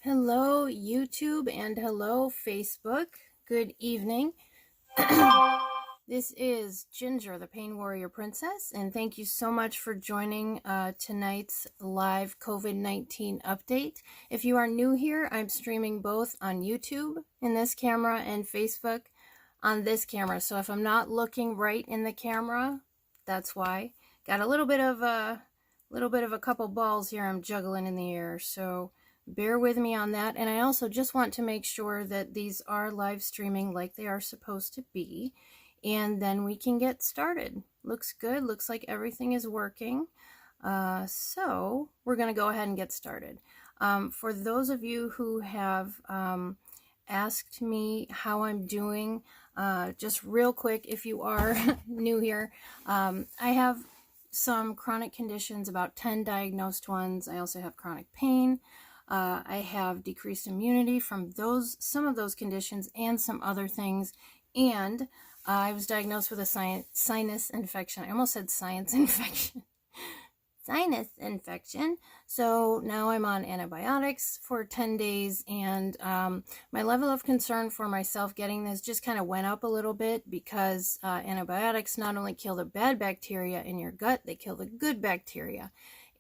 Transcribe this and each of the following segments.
Hello, YouTube, and hello, Facebook. Good evening. This is Ginger, the Pain Warrior Princess, and thank you so much for joining tonight's live COVID-19 update. If you are new here, I'm streaming both on YouTube in this camera and Facebook on this camera. So if I'm not looking right in the camera, that's why. Got a little bit of a couple balls here I'm juggling in the air, so bear with me on that. And I also just want to make sure that these are live streaming like they are supposed to be, and then we can get started. Looks good. Looks like everything is working. So we're going to go ahead and get started. For those of you who have asked me how I'm doing, just real quick, if you are new here, I have some chronic conditions, about 10 diagnosed ones. I also have chronic pain. I have decreased immunity from some of those conditions and some other things. And I was diagnosed with a sinus infection. I almost said science infection. Sinus infection. So now I'm on antibiotics for 10 days, and my level of concern for myself getting this just kind of went up a little bit because antibiotics not only kill the bad bacteria in your gut, they kill the good bacteria.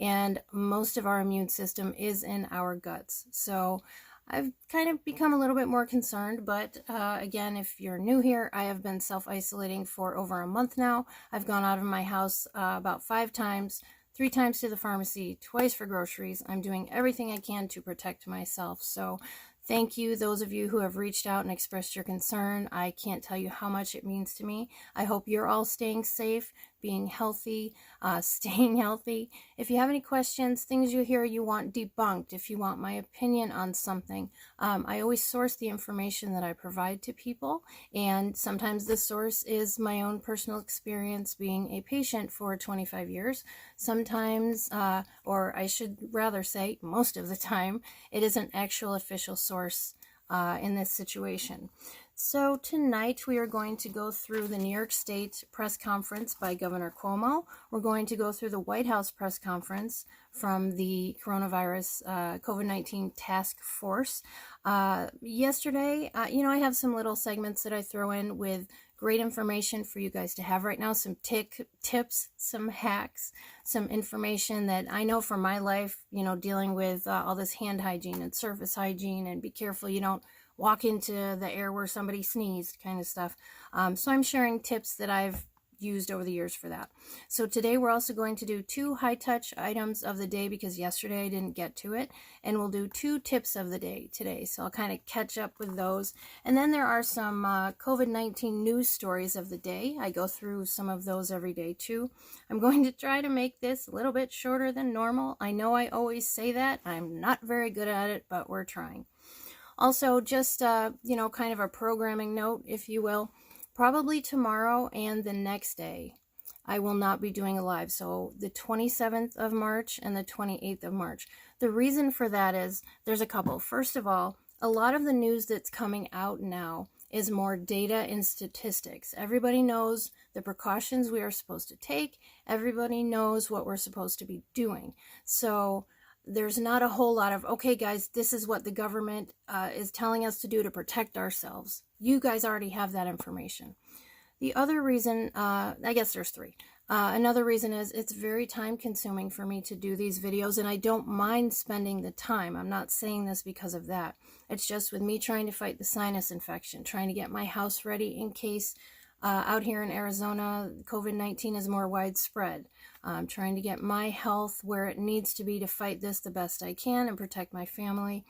And most of our immune system is in our guts. So I've kind of become a little bit more concerned, but again, if you're new here, I have been self-isolating for over a month now. I've gone out of my house about 5 times, 3 times to the pharmacy, twice for groceries. I'm doing everything I can to protect myself. So thank you, those of you who have reached out and expressed your concern. I can't tell you how much it means to me. I hope you're all staying safe, being healthy, staying healthy. If you have any questions, things you hear you want debunked, if you want my opinion on something, I always source the information that I provide to people, and sometimes the source is my own personal experience being a patient for 25 years. Sometimes, or I should rather say most of the time, it is an actual official source in this situation. So tonight we are going to go through the New York State press conference by Governor Cuomo. We're going to go through the White House press conference from the coronavirus COVID-19 task force. Yesterday, I have some little segments that I throw in with great information for you guys to have right now, some tips, some hacks, some information that I know from my life, dealing with all this hand hygiene and surface hygiene, and be careful you don't walk into the air where somebody sneezed kind of stuff. So I'm sharing tips that I've used over the years for that. So today we're also going to do 2 high-touch items of the day because yesterday I didn't get to it, and we'll do 2 tips of the day today. So I'll kind of catch up with those. And then there are some COVID-19 news stories of the day. I go through some of those every day too. I'm going to try to make this a little bit shorter than normal. I know I always say that. I'm not very good at it, but we're trying. Also, just, kind of a programming note, if you will. Probably tomorrow and the next day, I will not be doing a live. So the 27th of March and the 28th of March. The reason for that is there's a couple. First of all, a lot of the news that's coming out now is more data and statistics. Everybody knows the precautions we are supposed to take. Everybody knows what we're supposed to be doing. So there's not a whole lot of, okay, guys, this is what the government is telling us to do to protect ourselves. You guys already have that information. The other reason, I guess there's 3. Another reason is it's very time consuming for me to do these videos, and I don't mind spending the time. I'm not saying this because of that. It's just with me trying to fight the sinus infection, trying to get my house ready in case out here in Arizona, COVID-19 is more widespread. I'm trying to get my health where it needs to be to fight this the best I can and protect my family.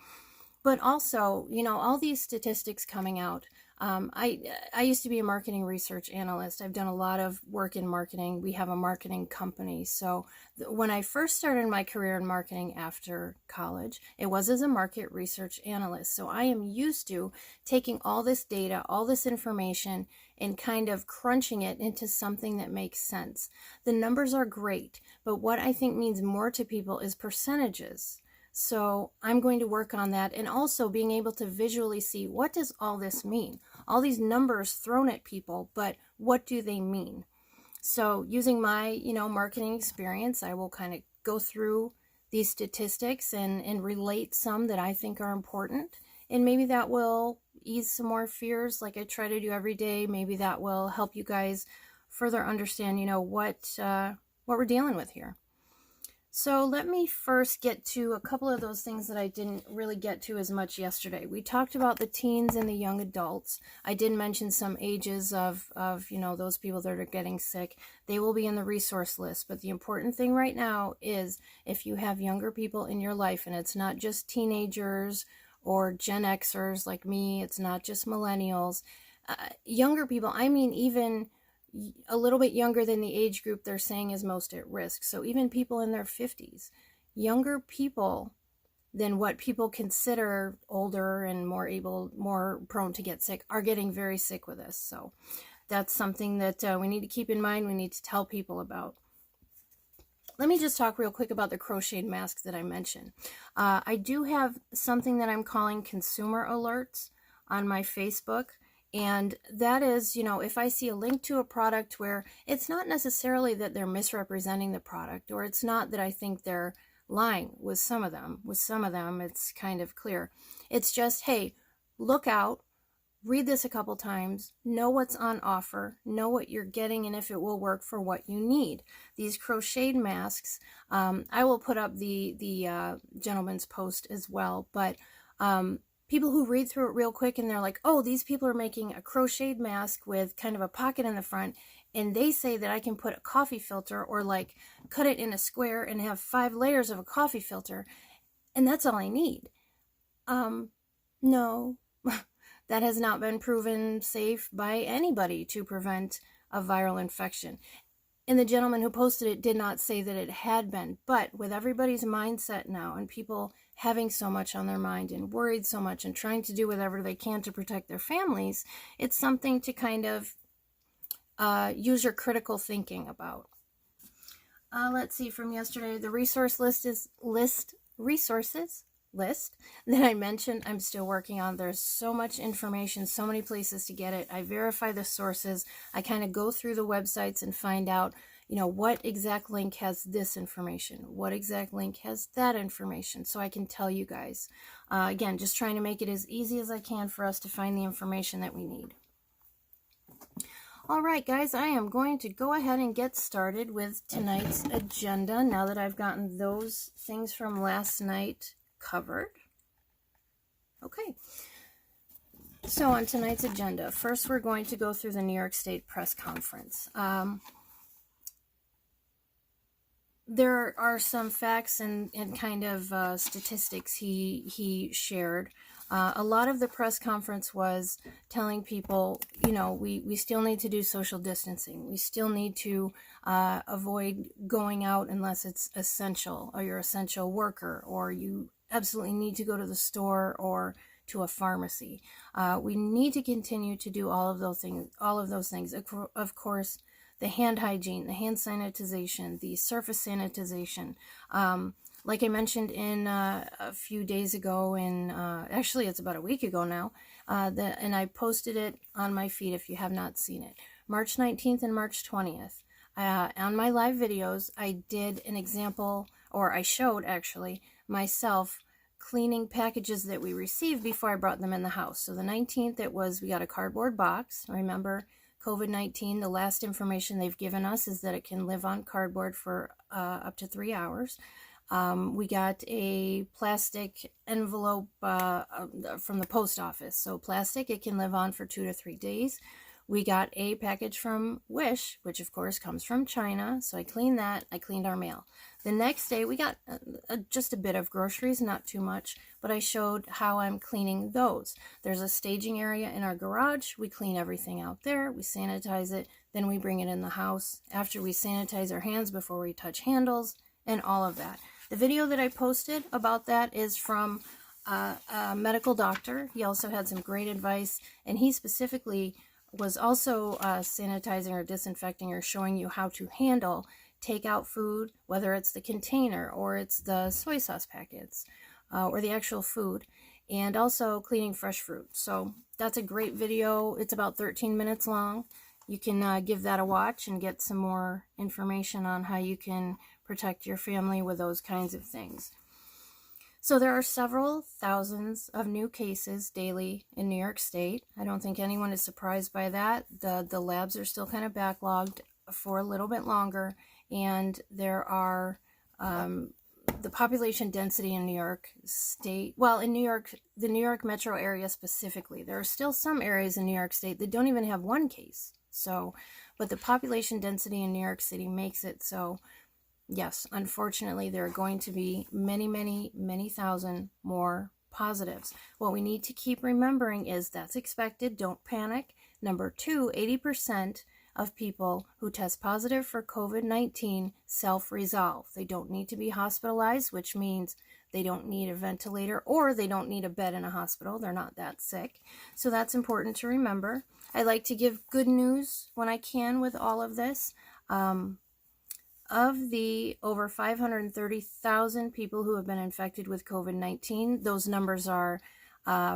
But also, all these statistics coming out. I used to be a marketing research analyst. I've done a lot of work in marketing. We have a marketing company. So when I first started my career in marketing after college, it was as a market research analyst. So I am used to taking all this data, all this information, and kind of crunching it into something that makes sense. The numbers are great, but what I think means more to people is percentages. So I'm going to work on that, and also being able to visually see, what does all this mean? All these numbers thrown at people, but what do they mean? So using my, marketing experience, I will kind of go through these statistics and relate some that I think are important. And maybe that will ease some more fears like I try to do every day. Maybe that will help you guys further understand, what we're dealing with here. So let me first get to a couple of those things that I didn't really get to as much yesterday. We talked about the teens and the young adults. I did mention some ages of those people that are getting sick. They will be in the resource list. But the important thing right now is if you have younger people in your life, and it's not just teenagers or Gen Xers like me, it's not just millennials. Younger people, I mean even a little bit younger than the age group they're saying is most at risk. So even people in their 50s, younger people than what people consider older and more prone to get sick, are getting very sick with this. So that's something that we need to keep in mind. We need to tell people about. Let me just talk real quick about the crocheted masks that I mentioned. I do have something that I'm calling consumer alerts on my Facebook. And that is, if I see a link to a product where it's not necessarily that they're misrepresenting the product, or it's not that I think they're lying with some of them. With some of them, it's kind of clear. It's just, hey, look out, read this a couple times, know what's on offer, know what you're getting, and if it will work for what you need. These crocheted masks, I will put up the gentleman's post as well, but people who read through it real quick and they're like, oh, these people are making a crocheted mask with kind of a pocket in the front, and they say that I can put a coffee filter or like cut it in a square and have 5 layers of a coffee filter, and that's all I need. No, that has not been proven safe by anybody to prevent a viral infection. And the gentleman who posted it did not say that it had been, but with everybody's mindset now and people having so much on their mind and worried so much and trying to do whatever they can to protect their families, it's something to kind of use your critical thinking about. Let's see, from yesterday, the resources list that I mentioned, I'm still working on. There's so much information, so many places to get it. I verify the sources. I kind of go through the websites and find out, what exact link has this information, what exact link has that information, so I can tell you guys. Again, just trying to make it as easy as I can for us to find the information that we need. All right, guys, I am going to go ahead and get started with tonight's agenda now that I've gotten those things from last night covered. Okay, so on tonight's agenda, first we're going to go through the New York State Press Conference. There are some facts and kind of statistics he shared. A lot of the press conference was telling people, we still need to do social distancing. We still need to avoid going out unless it's essential, or you're an essential worker, or you absolutely need to go to the store or to a pharmacy. We need to continue to do all of those things. Of course, the hand hygiene, the hand sanitization, the surface sanitization. Like I mentioned in a few days ago, actually it's about a week ago now, and I posted it on my feed if you have not seen it. March 19th and March 20th. On my live videos, I did an example, or I showed actually myself cleaning packages that we received before I brought them in the house. So the 19th, we got a cardboard box. Remember, COVID-19, the last information they've given us is that it can live on cardboard for up to 3 hours. We got a plastic envelope from the post office. So plastic, it can live on for 2 to 3 days. We got a package from Wish, which of course comes from China. So I cleaned that. I cleaned our mail. The next day, we got just a bit of groceries, not too much, but I showed how I'm cleaning those. There's a staging area in our garage. We clean everything out there. We sanitize it. Then we bring it in the house after we sanitize our hands before we touch handles and all of that. The video that I posted about that is from a medical doctor. He also had some great advice, and he specifically was also sanitizing or disinfecting or showing you how to handle takeout food, whether it's the container or it's the soy sauce packets or the actual food, and also cleaning fresh fruit. So that's a great video. It's about 13 minutes long. You can give that a watch and get some more information on how you can protect your family with those kinds of things. So there are several thousands of new cases daily in New York State. I don't think anyone is surprised by that. The labs are still kind of backlogged for a little bit longer, and there are the population density in New York State, well, in New York, the New York metro area specifically, there are still some areas in New York State that don't even have one case. So, but the population density in New York City makes it so, yes, unfortunately, there are going to be many, many, many thousand more positives. What we need to keep remembering is that's expected. Don't panic. Number two, 80% of people who test positive for COVID-19 self-resolve. They don't need to be hospitalized, which means they don't need a ventilator or they don't need a bed in a hospital. They're not that sick. So that's important to remember. I like to give good news when I can with all of this. Of the over 530,000 people who have been infected with COVID-19, those numbers are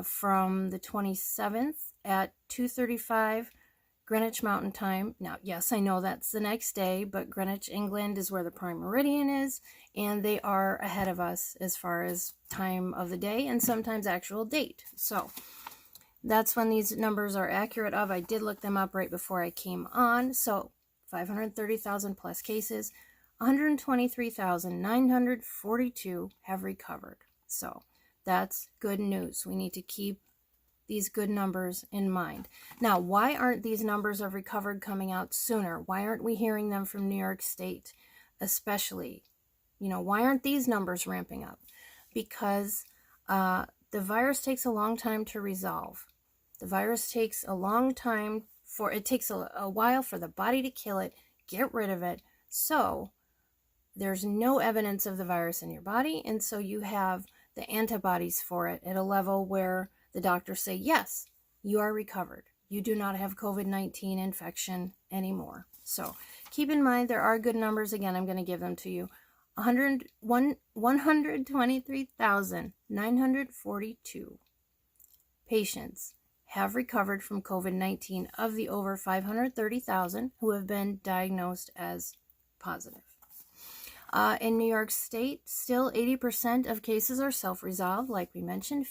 from the 27th at 2:35 Greenwich Mountain Time. Now, yes, I know that's the next day, but Greenwich, England is where the prime meridian is, and they are ahead of us as far as time of the day and sometimes actual date. So that's when these numbers are accurate of. I did look them up right before I came on. So 530,000 plus cases, 123,942 have recovered. So that's good news. We need to keep these good numbers in mind. Now, why aren't these numbers of recovered coming out sooner? Why aren't we hearing them from New York State especially? You know, why aren't these numbers ramping up? Because the virus takes a long time to resolve. The virus takes a long time it takes a while for the body to kill it, get rid of it. So there's no evidence of the virus in your body, and so you have the antibodies for it at a level where the doctors say, yes, you are recovered. You do not have COVID-19 infection anymore. So keep in mind, there are good numbers. Again, I'm going to give them to you. 123,942 patients have recovered from COVID-19 of the over 530,000 who have been diagnosed as positive. In New York State, still 80% of cases are self-resolved. Like we mentioned,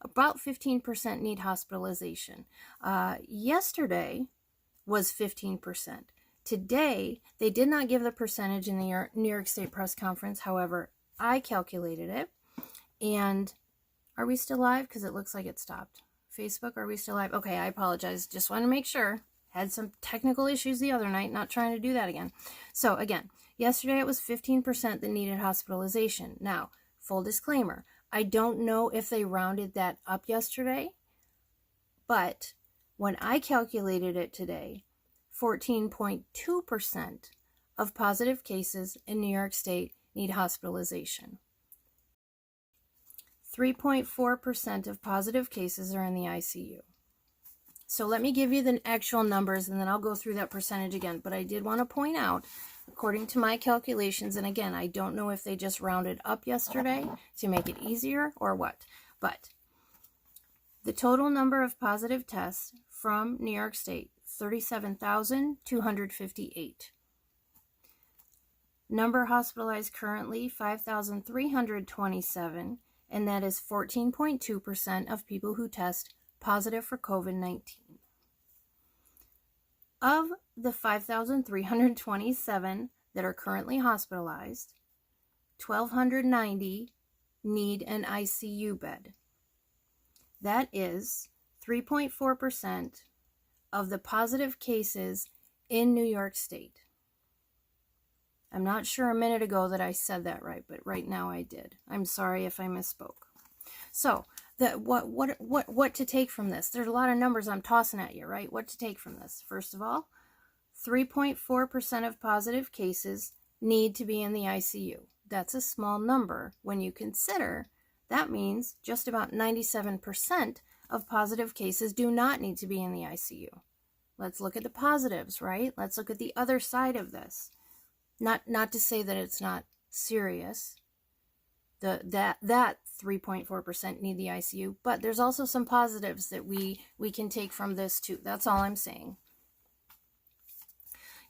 about 15% need hospitalization. Yesterday was 15%. Today, they did not give the percentage in the New York State Press Conference. However, I calculated it. And are we still live? Because it looks like it stopped. Facebook, are we still live? Okay, I apologize. Just want to make sure. Had some technical issues the other night, not trying to do that again. So again, yesterday it was 15% that needed hospitalization. Now, full disclaimer, I don't know if they rounded that up yesterday, but when I calculated it today, 14.2% of positive cases in New York State need hospitalization. 3.4% of positive cases are in the ICU. So let me give you the actual numbers and then I'll go through that percentage again. But I did want to point out, according to my calculations, and again, I don't know if they just rounded up yesterday to make it easier or what, but the total number of positive tests from New York State, 37,258. Number hospitalized currently, 5,327, and that is 14.2% of people who test positive for COVID-19. Of the 5,327 that are currently hospitalized, 1,290 need an ICU bed. That is 3.4% of the positive cases in New York State. I'm not sure a minute ago that I said that right, but right now I did. I'm sorry if I misspoke. So, what to take from this? There's a lot of numbers I'm tossing at you, right? What to take from this? First of all, 3.4% of positive cases need to be in the ICU. That's a small number when you consider that means just about 97% of positive cases do not need to be in the ICU. Let's look at the positives, right? Let's look at the other side of this. Not to say that it's not serious, that 3.4% need the ICU, but there's also some positives that we can take from this too. That's all I'm saying.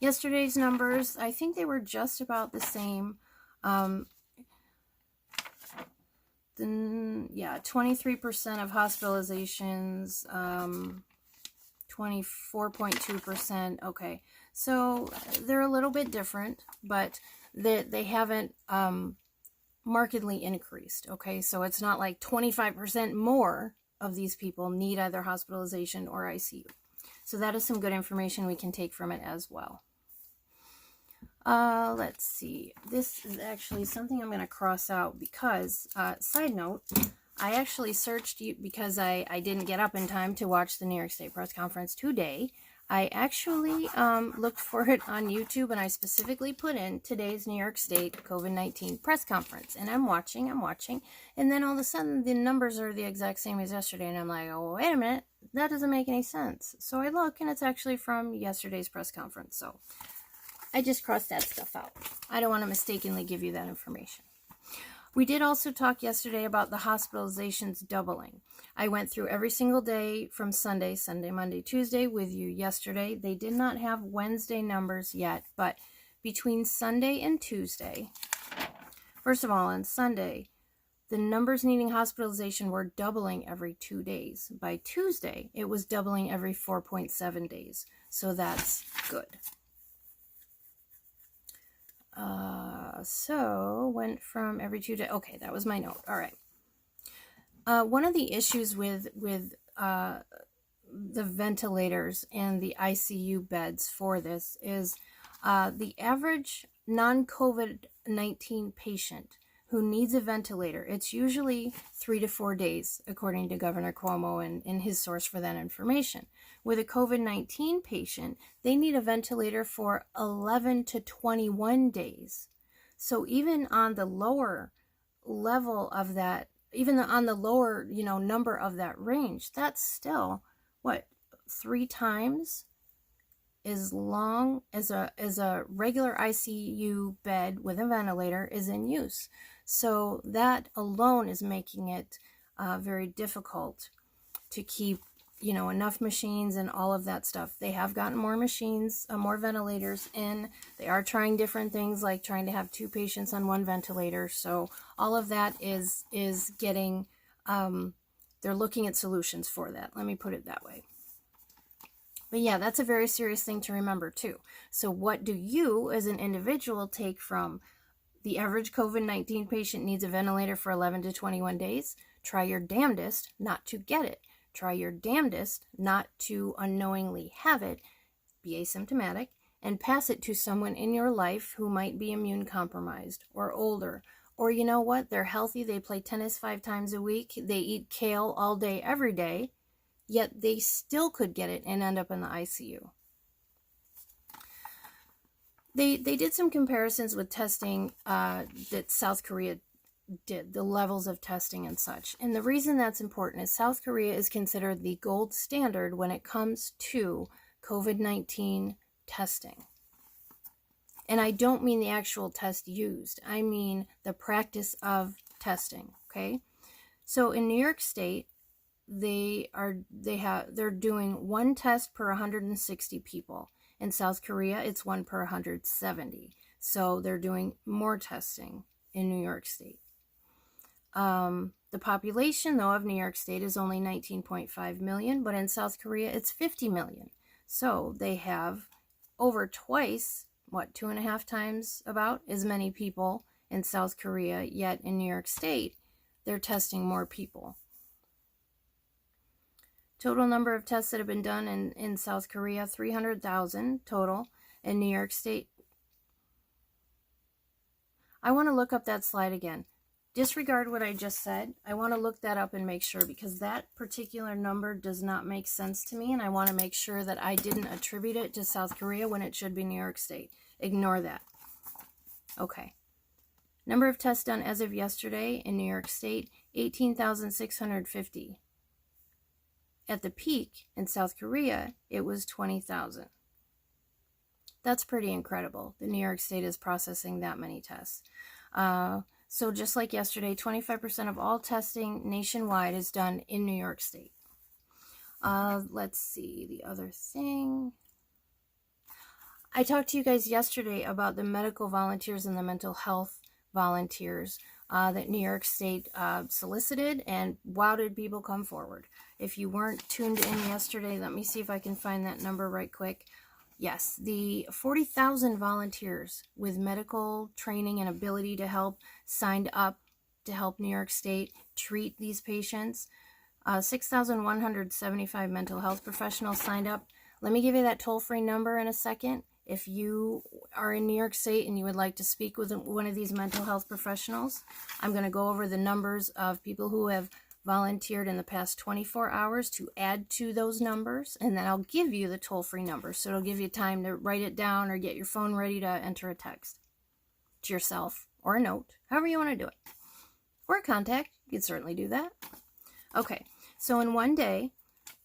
Yesterday's numbers, I think they were just about the same. Yeah, 23% of hospitalizations, 24.2%. Okay, so they're a little bit different, but they haven't markedly increased. Okay, so it's not like 25% more of these people need either hospitalization or ICU. So that is some good information we can take from it as well. Let's see. This is actually something I'm going to cross out because, side note, I actually searched because I didn't get up in time to watch the New York State Press Conference today. I actually looked for it on YouTube, and I specifically put in today's New York State COVID-19 press conference. And I'm watching, and then all of a sudden the numbers are the exact same as yesterday, and I'm like, oh, wait a minute, that doesn't make any sense. So I look, and it's actually from yesterday's press conference. So I just crossed that stuff out. I don't want to mistakenly give you that information. We did also talk yesterday about the hospitalizations doubling. I went through every single day from Sunday, Monday, Tuesday with you yesterday. They did not have Wednesday numbers yet, but between Sunday and Tuesday, first of all, on Sunday, the numbers needing hospitalization were doubling every 2 days. By Tuesday, it was doubling every 4.7 days. So that's good. So went from every 2 days. Okay, that was my note. All right. One of the issues with the ventilators and the ICU beds for this is the average non-COVID-19 patient who needs a ventilator, it's usually 3 to 4 days, according to Governor Cuomo and his source for that information. With a COVID-19 patient, they need a ventilator for 11 to 21 days. So even on the lower level of that, even on the lower, number of that range, that's still, 3 times as long as a regular ICU bed with a ventilator is in use. So that alone is making it very difficult to keep, enough machines and all of that stuff. They have gotten more machines, more ventilators in. They are trying different things like trying to have 2 patients on 1 ventilator. So all of that is getting, they're looking at solutions for that. Let me put it that way. But yeah, that's a very serious thing to remember too. So what do you as an individual take from the average COVID-19 patient needs a ventilator for 11 to 21 days? Try your damnedest not to get it. Try your damnedest not to unknowingly have it, be asymptomatic, and pass it to someone in your life who might be immune compromised or older. Or you know what? They're healthy. They play tennis 5 times a week. They eat kale all day, every day. Yet they still could get it and end up in the ICU. They did some comparisons with testing that South Korea did, the levels of testing and such. And the reason that's important is South Korea is considered the gold standard when it comes to COVID-19 testing. And I don't mean the actual test used. I mean the practice of testing, okay? So in New York State, they're doing 1 test per 160 people. In South Korea, it's 1 per 170. So they're doing more testing in New York State. The population, though, of New York State is only 19.5 million, but in South Korea, it's 50 million. So they have over twice, 2.5 times about as many people in South Korea, yet in New York State, they're testing more people. Total number of tests that have been done in South Korea, 300,000 total. In New York State, I want to look up that slide again. Disregard what I just said. I want to look that up and make sure, because that particular number does not make sense to me, and I want to make sure that I didn't attribute it to South Korea when it should be New York State. Ignore that. Okay. Number of tests done as of yesterday in New York State, 18,650. At the peak in South Korea, it was 20,000. That's pretty incredible. The New York State is processing that many tests. So just like yesterday, 25% of all testing nationwide is done in New York State. Let's see the other thing. I talked to you guys yesterday about the medical volunteers and the mental health volunteers that New York State solicited, and wow, did people come forward. If you weren't tuned in yesterday, let me see if I can find that number right quick. Yes, the 40,000 volunteers with medical training and ability to help signed up to help New York State treat these patients. 6,175 mental health professionals signed up. Let me give you that toll-free number in a second. If you are in New York State and you would like to speak with one of these mental health professionals, I'm going to go over the numbers of people who have volunteered in the past 24 hours to add to those numbers, and then I'll give you the toll-free number, so it'll give you time to write it down or get your phone ready to enter a text to yourself or a note, however you want to do it. Or a contact, you can certainly do that. Okay, so in one day,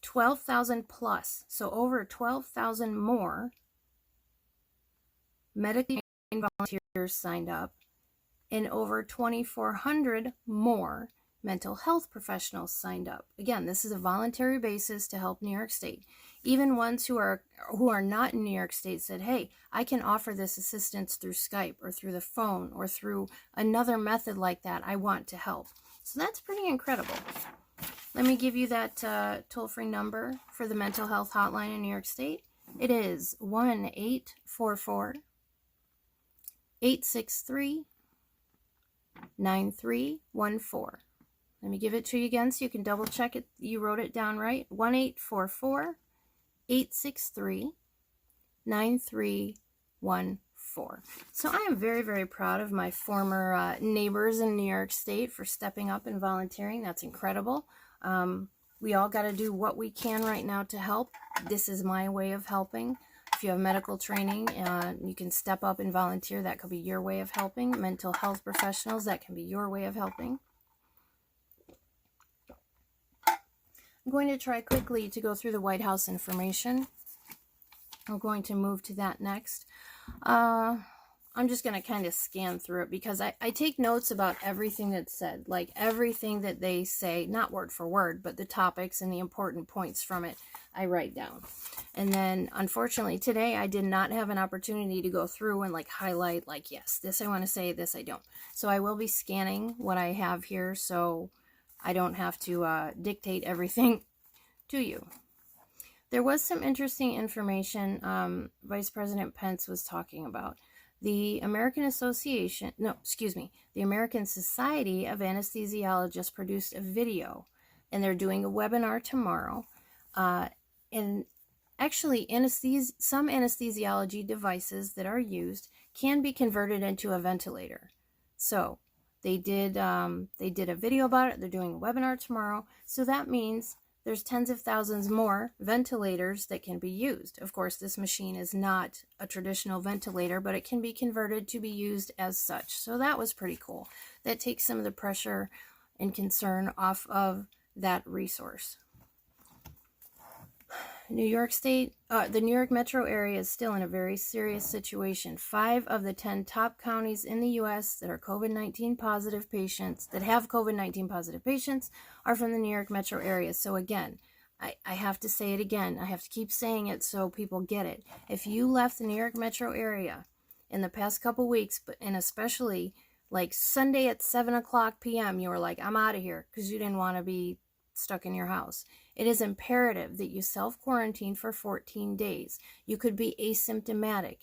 12,000 plus, so over 12,000 more medically trained volunteers signed up, and over 2,400 more mental health professionals signed up. Again, this is a voluntary basis to help New York State. Even ones who are not in New York State said, hey, I can offer this assistance through Skype or through the phone or through another method like that. I want to help. So that's pretty incredible. Let me give you that toll-free number for the mental health hotline in New York State. It is 1-844-863-9314. Let me give it to you again so you can double check it. You wrote it down right. 1-844-863-9314. So I am very, very proud of my former neighbors in New York State for stepping up and volunteering. That's incredible. We all got to do what we can right now to help. This is my way of helping. If you have medical training, you can step up and volunteer. That could be your way of helping. Mental health professionals, that can be your way of helping. I'm going to try quickly to go through the White House information. I'm going to move to that next. I'm just going to kind of scan through it because I take notes about everything that's said, like everything that they say, not word for word, but the topics and the important points from it, I write down. And then, unfortunately, today I did not have an opportunity to go through and like highlight, like, yes, this I want to say, this I don't. So I will be scanning what I have here so I don't have to dictate everything to you. There was some interesting information Vice President Pence was talking about. The American Society of Anesthesiologists produced a video, and they're doing a webinar tomorrow. And actually, some anesthesiology devices that are used can be converted into a ventilator. So they did a video about it. They're doing a webinar tomorrow. So that means there's tens of thousands more ventilators that can be used. Of course, this machine is not a traditional ventilator, but it can be converted to be used as such. So that was pretty cool. That takes some of the pressure and concern off of that resource. New York State, the New York metro area is still in a very serious situation. 5 of the 10 top counties in the U.S. that are COVID-19 positive patients, that have COVID-19 positive patients, are from the New York metro area. So again, I have to say it again. I have to keep saying it so people get it. If you left the New York metro area in the past couple weeks, and especially like Sunday at 7 p.m., you were like, I'm out of here, because you didn't want to be stuck in your house. It is imperative that you self-quarantine for 14 days. You could be asymptomatic.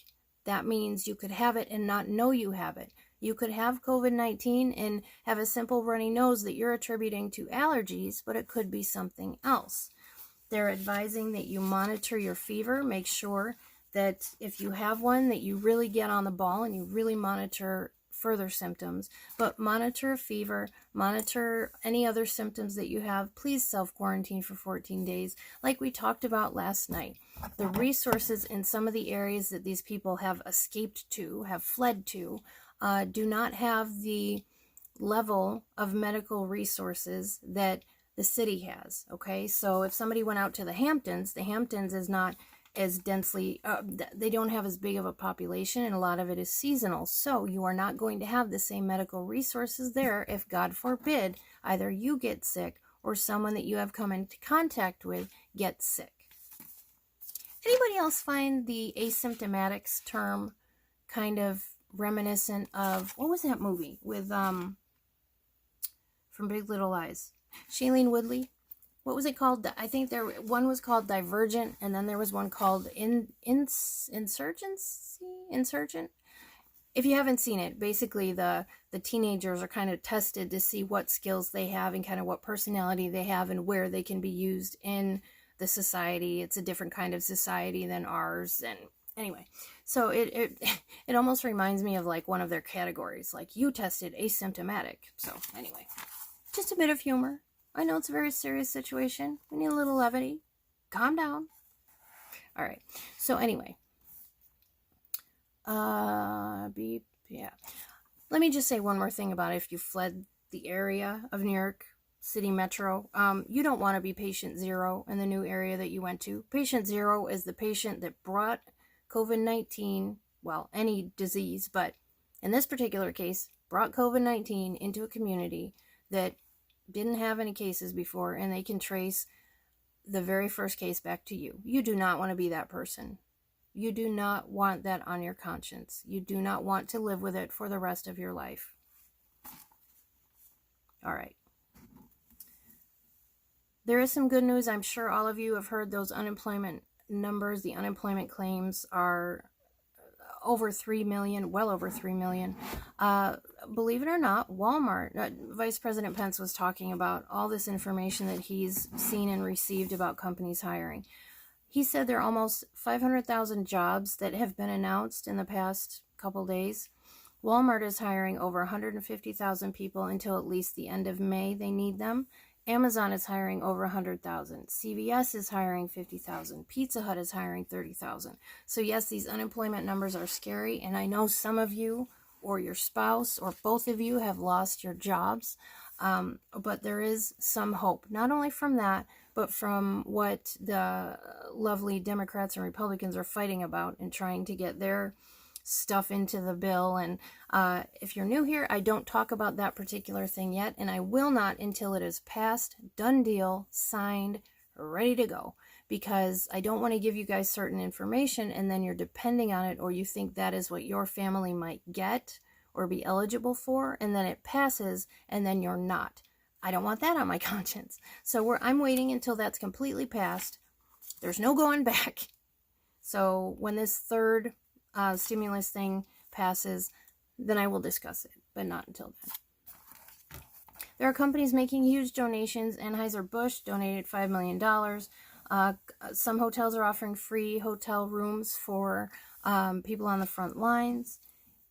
That means you could have it and not know you have it. You could have COVID-19 and have a simple runny nose that you're attributing to allergies, but it could be something else. They're advising that you monitor your fever. Make sure that if you have one, that you really get on the ball and you really monitor further symptoms, but monitor a fever, monitor any other symptoms that you have. Please self-quarantine for 14 days. Like we talked about last night, the resources in some of the areas that these people have escaped to, have fled to, do not have the level of medical resources that the city has, okay? So if somebody went out to the Hamptons is not as densely, they don't have as big of a population, and a lot of it is seasonal. So you are not going to have the same medical resources there if, God forbid, either you get sick or someone that you have come into contact with gets sick. Anybody else find the asymptomatics term kind of reminiscent of, what was that movie with, from Big Little Lies? Shailene Woodley? What was it called? I think one was called Divergent, and then there was one called Insurgent. If you haven't seen it, basically the teenagers are kind of tested to see what skills they have and kind of what personality they have and where they can be used in the society. It's a different kind of society than ours. And anyway, so it almost reminds me of like one of their categories, like you tested asymptomatic. So anyway, just a bit of humor. I know it's a very serious situation. We need a little levity. Calm down. All right. So anyway, yeah. Let me just say one more thing about if you fled the area of New York City Metro. You don't want to be patient zero in the new area that you went to. Patient zero is the patient that brought COVID-19, well, any disease, but in this particular case, brought COVID-19 into a community that didn't have any cases before, and they can trace the very first case back to you. You do not want to be that person. You do not want that on your conscience. You do not want to live with it for the rest of your life. All right. There is some good news. I'm sure all of you have heard those unemployment numbers. The unemployment claims are over 3 million, well over 3 million. Believe it or not, Walmart, Vice President Pence was talking about all this information that he's seen and received about companies hiring. He said there are almost 500,000 jobs that have been announced in the past couple days. Walmart is hiring over 150,000 people until at least the end of May. They need them. Amazon is hiring over 100,000. CVS is hiring 50,000. Pizza Hut is hiring 30,000. So yes, these unemployment numbers are scary, and I know some of you or your spouse or both of you have lost your jobs, but there is some hope, not only from that, but from what the lovely Democrats and Republicans are fighting about and trying to get their stuff into the bill. And if you're new here, I don't talk about that particular thing yet, and I will not until it is passed, done deal, signed, ready to go, because I don't want to give you guys certain information and then you're depending on it, or you think that is what your family might get or be eligible for, and then it passes and then you're not. I don't want that on my conscience. So I'm waiting until that's completely passed. There's no going back. So when this third stimulus thing passes, then I will discuss it, but not until then. There are companies making huge donations. Anheuser-Busch donated $5 million. Some hotels are offering free hotel rooms for people on the front lines.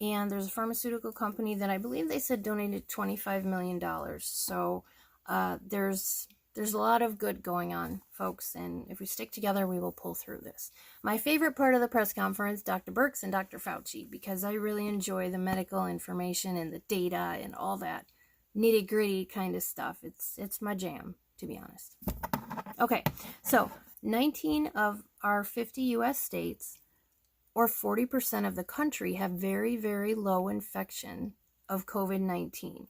And there's a pharmaceutical company that I believe they said donated $25 million. So there's a lot of good going on, folks, and if we stick together, we will pull through this. My favorite part of the press conference, Dr. Birx and Dr. Fauci, because I really enjoy the medical information and the data and all that nitty-gritty kind of stuff. It's my jam, to be honest. Okay, so 19 of our 50 U.S. states, or 40% of the country, have very, very low infection of COVID-19.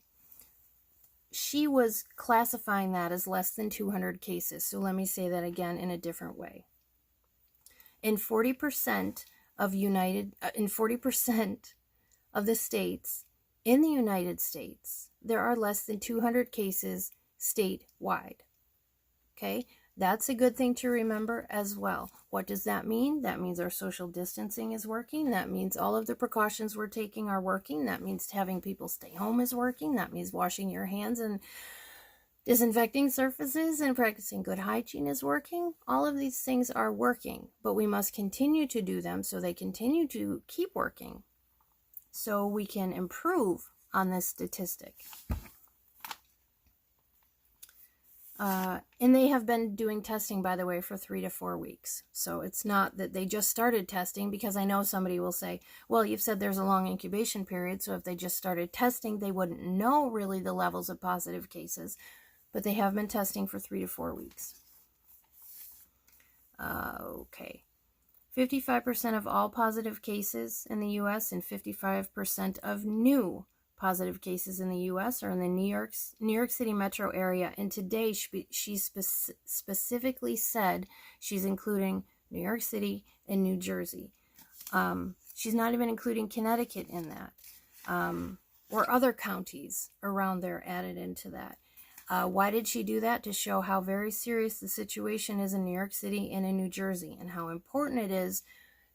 She was classifying that as less than 200 cases. So let me say that again in a different way. In 40% of the states in the United States, there are less than 200 cases statewide. Okay? That's a good thing to remember as well. What does that mean? That means our social distancing is working. That means all of the precautions we're taking are working. That means having people stay home is working. That means washing your hands and disinfecting surfaces and practicing good hygiene is working. All of these things are working, but we must continue to do them so they continue to keep working so we can improve on this statistic. And they have been doing testing, by the way, for 3 to 4 weeks. So it's not that they just started testing, because I know somebody will say, well, you've said there's a long incubation period, so if they just started testing, they wouldn't know really the levels of positive cases. But they have been testing for 3 to 4 weeks. Okay. 55% of all positive cases in the U.S. and 55% of new positive cases in the U.S. are in the New York City metro area. And today she specifically said she's including New York City, and New Jersey. She's not even including Connecticut in that, or other counties around there added into that. Why did she do that? To show how very serious the situation is in New York City and in New Jersey, and how important it is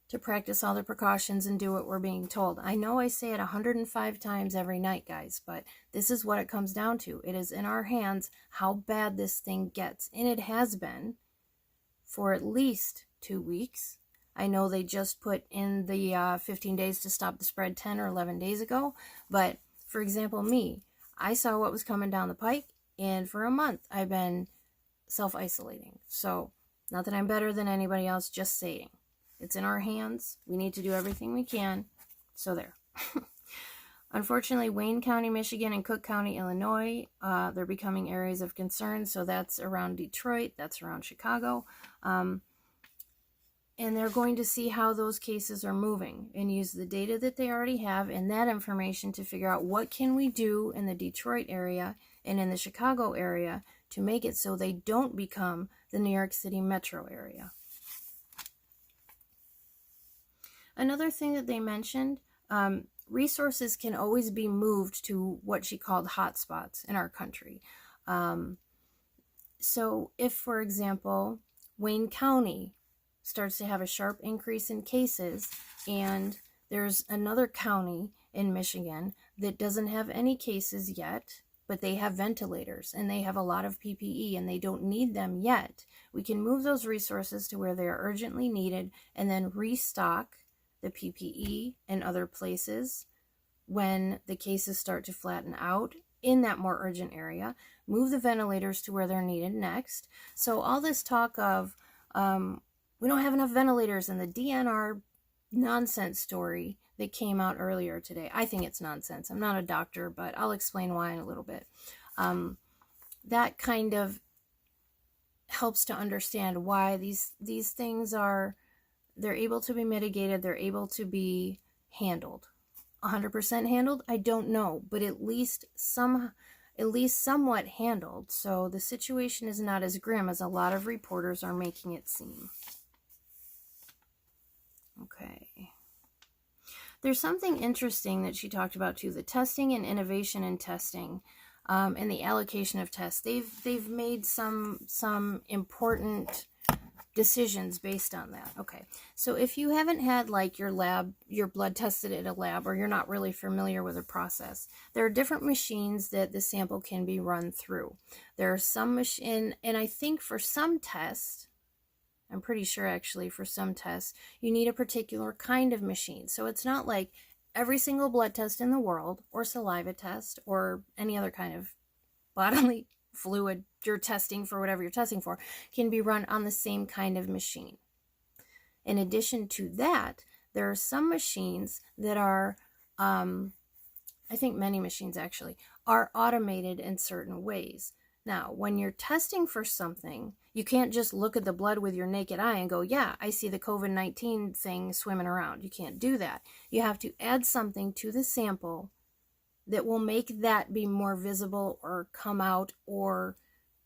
to practice all the precautions and do what we're being told. I know I say it 105 times every night, guys, but this is what it comes down to. It is in our hands how bad this thing gets, and it has been for at least 2 weeks. I know they just put in the 15 days to stop the spread 10 or 11 days ago, but for example, me, I saw what was coming down the pike, and for a month I've been self-isolating. So, not that I'm better than anybody else, just saying. It's in our hands. We need to do everything we can. So there. Unfortunately, Wayne County, Michigan, and Cook County, Illinois, they're becoming areas of concern. So that's around Detroit. That's around Chicago. And they're going to see how those cases are moving and use the data that they already have and that information to figure out what can we do in the Detroit area and in the Chicago area to make it so they don't become the New York City metro area. Another thing that they mentioned, resources can always be moved to what she called hotspots in our country. So if, for example, Wayne County starts to have a sharp increase in cases, and there's another county in Michigan that doesn't have any cases yet, but they have ventilators and they have a lot of PPE and they don't need them yet, we can move those resources to where they are urgently needed and then restock the PPE in other places when the cases start to flatten out in that more urgent area, move the ventilators to where they're needed next. So all this talk of we don't have enough ventilators and the DNR nonsense story that came out earlier today, I think it's nonsense. I'm not a doctor, but I'll explain why in a little bit. That kind of helps to understand why these things are, they're able to be mitigated, they're able to be handled. 100% handled? I don't know, but at least somewhat handled. So the situation is not as grim as a lot of reporters are making it seem. Okay. There's something interesting that she talked about too, the testing and innovation in testing, and the allocation of tests. They've made some important decisions based on that. Okay, so if you haven't had like your blood tested at a lab, or you're not really familiar with the process, there are different machines that the sample can be run through. There are some machine, and I think for some tests, I'm pretty sure actually for some tests, you need a particular kind of machine. So it's not like every single blood test in the world, or saliva test, or any other kind of bodily fluid you're testing for, whatever you're testing for, can be run on the same kind of machine. In addition to that, there are some machines that are, I think many machines actually, are automated in certain ways. Now, when you're testing for something, you can't just look at the blood with your naked eye and go, yeah, I see the COVID-19 thing swimming around. You can't do that. You have to add something to the sample that will make that be more visible or come out or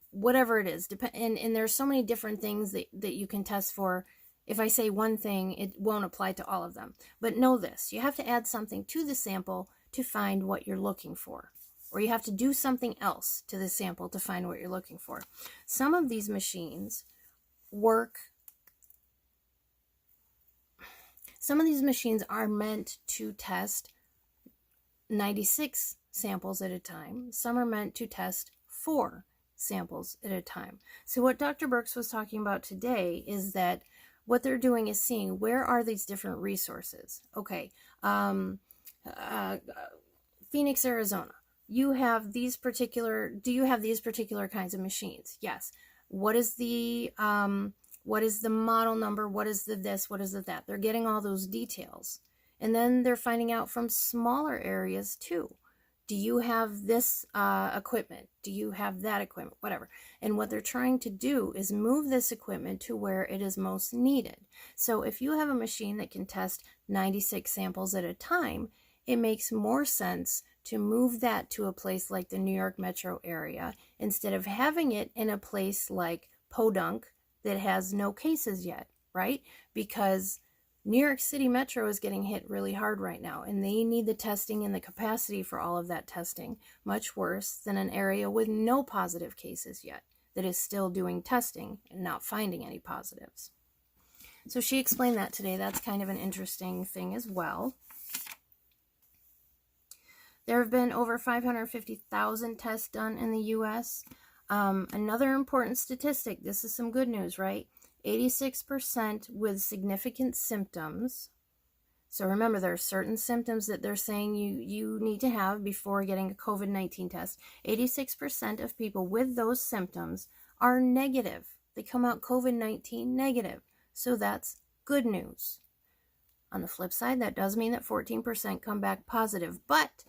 whatever it is. And there's so many different things that you can test for. If I say one thing, it won't apply to all of them. But know this, you have to add something to the sample to find what you're looking for. Or you have to do something else to the sample to find what you're looking for. Some of these machines are meant to test 96 samples at a time. Some are meant to test 4 samples at a time. So what Dr. Burks was talking about today is that what they're doing is seeing where are these different resources. Okay, Phoenix, Arizona. Do you have these particular kinds of machines? Yes. What is the model number? What is the this? What is the that? They're getting all those details. And then they're finding out from smaller areas too. Do you have this equipment? Do you have that equipment? Whatever. And what they're trying to do is move this equipment to where it is most needed. So if you have a machine that can test 96 samples at a time, it makes more sense to move that to a place like the New York metro area instead of having it in a place like Podunk that has no cases yet. right? Because New York City Metro is getting hit really hard right now, and they need the testing and the capacity for all of that testing much worse than an area with no positive cases yet that is still doing testing and not finding any positives. So she explained that today. That's kind of an interesting thing as well. There have been over 550,000 tests done in the U.S. Another important statistic, this is some good news, right? 86% with significant symptoms. So remember, there are certain symptoms that they're saying you need to have before getting a COVID-19 test. 86% of people with those symptoms are negative. They come out COVID-19 negative. So that's good news. On the flip side, that does mean that 14% come back positive, but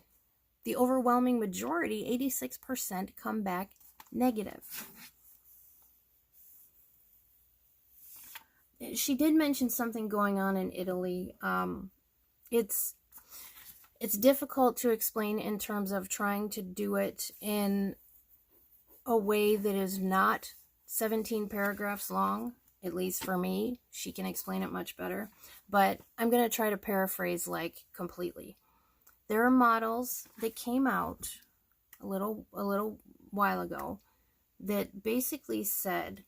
the overwhelming majority, 86%, come back negative. She did mention something going on in Italy. It's difficult to explain in terms of trying to do it in a way that is not 17 paragraphs long, at least for me. She can explain it much better, but I'm going to try to paraphrase like completely. There are models that came out a little while ago that basically said,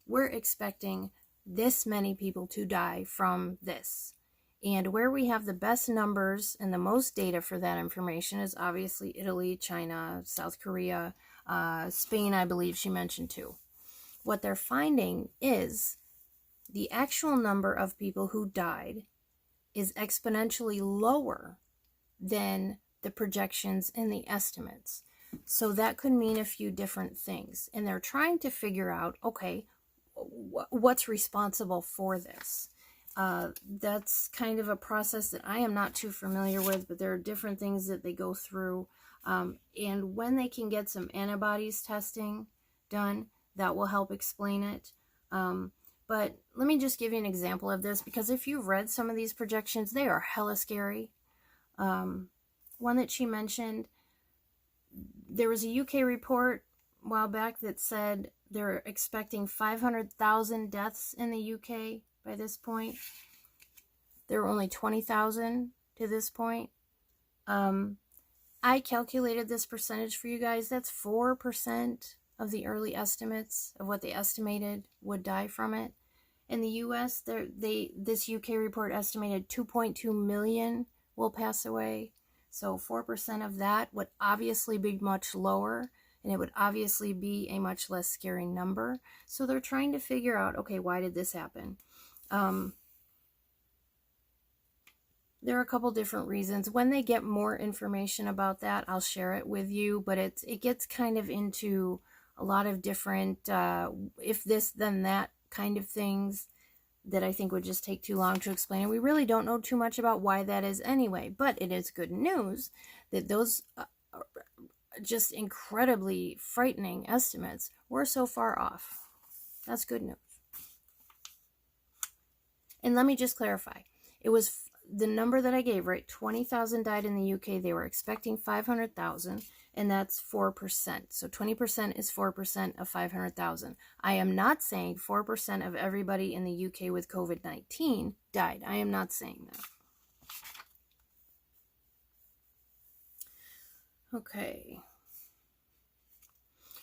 we're expecting this many people to die from this. And where we have the best numbers and the most data for that information is obviously Italy, China, South Korea, Spain, I believe she mentioned too. What they're finding is the actual number of people who died is exponentially lower than the projections and the estimates. So that could mean a few different things. And they're trying to figure out, okay, what's responsible for this? That's kind of a process that I am not too familiar with, but there are different things that they go through. And when they can get some antibodies testing done, that will help explain it. But let me just give you an example of this, because if you've read some of these projections, they are hella scary. One that she mentioned, there was a UK report a while back that said they're expecting 500,000 deaths in the UK by this point. There were only 20,000 to this point. I calculated this percentage for you guys. That's 4% of the early estimates of what they estimated would die from it. In the US, this UK report estimated 2.2 million will pass away. So 4% of that would obviously be much lower, and it would obviously be a much less scary number. So they're trying to figure out, okay, why did this happen? There are a couple different reasons. When they get more information about that, I'll share it with you, but it gets kind of into a lot of different if this then that kind of things that I think would just take too long to explain. And we really don't know too much about why that is anyway, but it is good news that those just incredibly frightening estimates were so far off. That's good news. And let me just clarify. It was the number that I gave, right? 20,000 died in the UK. They were expecting 500,000, and that's 4%. So 20% is 4% of 500,000. I am not saying 4% of everybody in the UK with COVID-19 died. I am not saying that. Okay.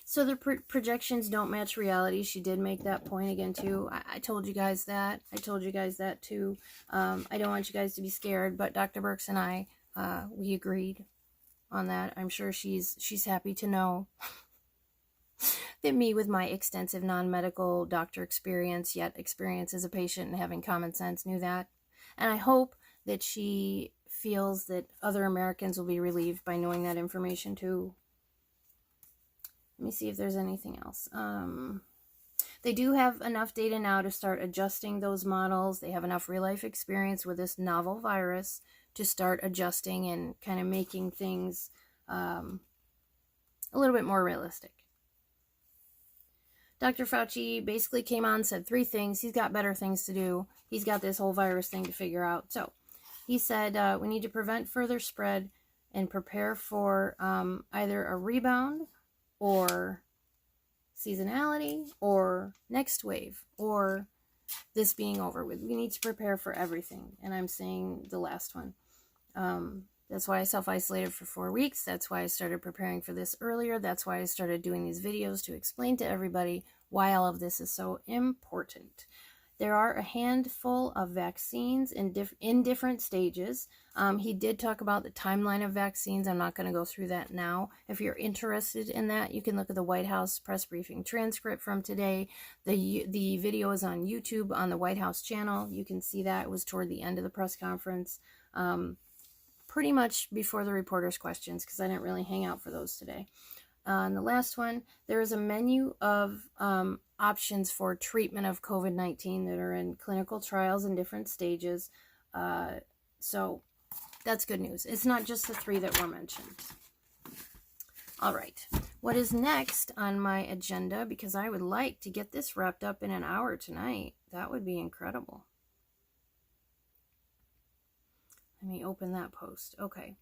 So the projections don't match reality. She did make that point again too. I told you guys that. I told you guys that too. I don't want you guys to be scared, but Dr. Burks and I, we agreed on that. I'm sure she's happy to know that me, with my extensive non-medical doctor experience, yet experience as a patient and having common sense, knew that. And I hope that she feels that other Americans will be relieved by knowing that information too. Let me see if there's anything else. They do have enough data now to start adjusting those models. They have enough real-life experience with this novel virus to start adjusting and kind of making things a little bit more realistic. Dr. Fauci basically came on and said 3 things. He's got better things to do. He's got this whole virus thing to figure out. So he said we need to prevent further spread and prepare for either a rebound or seasonality or next wave or this being over with. We need to prepare for everything. And I'm saying the last one. That's why I self-isolated for 4 weeks. That's why I started preparing for this earlier. That's why I started doing these videos to explain to everybody why all of this is so important. There are a handful of vaccines in different stages. He did talk about the timeline of vaccines. I'm not going to go through that now. If you're interested in that, you can look at the White House press briefing transcript from today. The video is on YouTube on the White House channel. You can see that. It was toward the end of the press conference, pretty much before the reporters' questions, because I didn't really hang out for those today. And the last one, there is a menu of options for treatment of COVID-19 that are in clinical trials in different stages. So that's good news. It's not just the 3 that were mentioned. All right. What is next on my agenda? Because I would like to get this wrapped up in an hour tonight. That would be incredible. Let me open that post. Okay.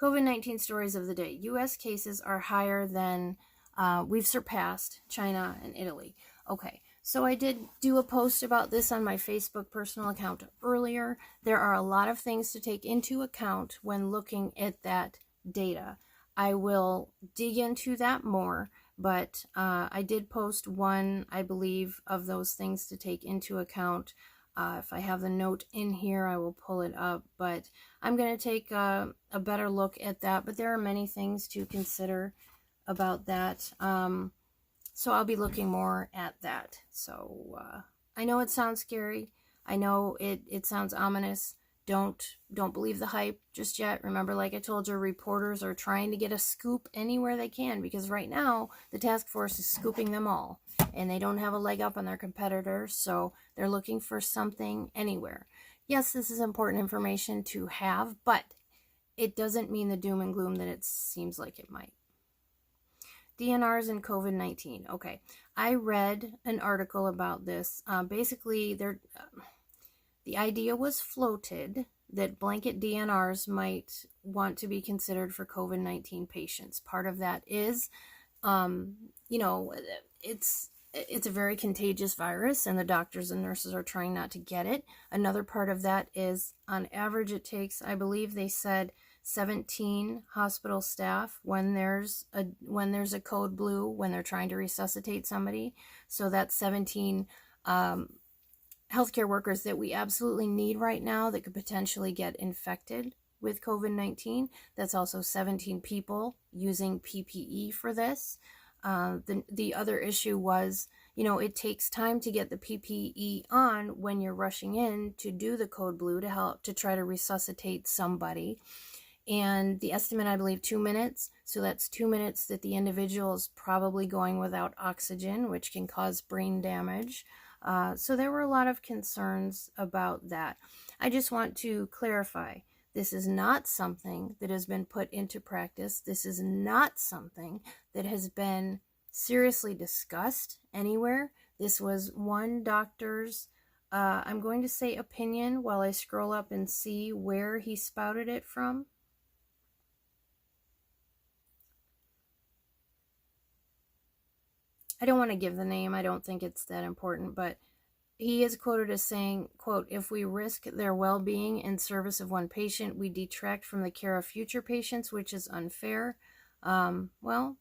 COVID-19 stories of the day. U.S. cases are higher than we've surpassed China and Italy. Okay, so I did do a post about this on my Facebook personal account earlier. There are a lot of things to take into account when looking at that data. I will dig into that more, but I did post one, I believe, of those things to take into account. If I have the note in here, I will pull it up, but I'm going to take a better look at that. But there are many things to consider about that. So I'll be looking more at that. So I know it sounds scary. I know it sounds ominous. Don't believe the hype just yet. Remember, like I told you, reporters are trying to get a scoop anywhere they can, because right now the task force is scooping them all, and they don't have a leg up on their competitors, so they're looking for something anywhere. Yes, this is important information to have, but it doesn't mean the doom and gloom that it seems like it might. DNRs and COVID-19. Okay, I read an article about this. Basically, the idea was floated that blanket DNRs might want to be considered for COVID-19 patients. Part of that is, it's a very contagious virus, and the doctors and nurses are trying not to get it. Another part of that is, on average, it takes, I believe they said, 17 hospital staff when there's a code blue, when they're trying to resuscitate somebody. So that's 17 healthcare workers that we absolutely need right now that could potentially get infected with COVID-19. That's also 17 people using PPE for this. The other issue was, it takes time to get the PPE on when you're rushing in to do the code blue to help to try to resuscitate somebody. And the estimate, I believe, 2 minutes. So that's 2 minutes that the individual is probably going without oxygen, which can cause brain damage. So there were a lot of concerns about that. I just want to clarify, this is not something that has been put into practice. This is not something that has been seriously discussed anywhere. This was one doctor's, I'm going to say opinion while I scroll up and see where he spouted it from. I don't want to give the name. I don't think it's that important, but he is quoted as saying, quote, "If we risk their well-being in service of one patient, we detract from the care of future patients, which is unfair." Well,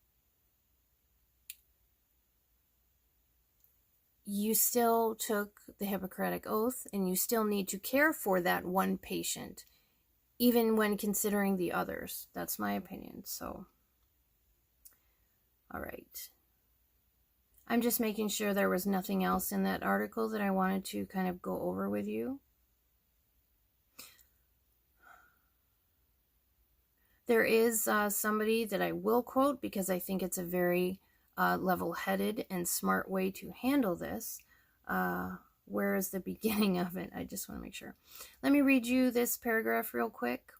you still took the Hippocratic Oath, and you still need to care for that one patient, even when considering the others. That's my opinion. So, all right. I'm just making sure there was nothing else in that article that I wanted to kind of go over with you. There is somebody that I will quote because I think it's a very level-headed and smart way to handle this. Where is the beginning of it? I just want to make sure. Let me read you this paragraph real quick.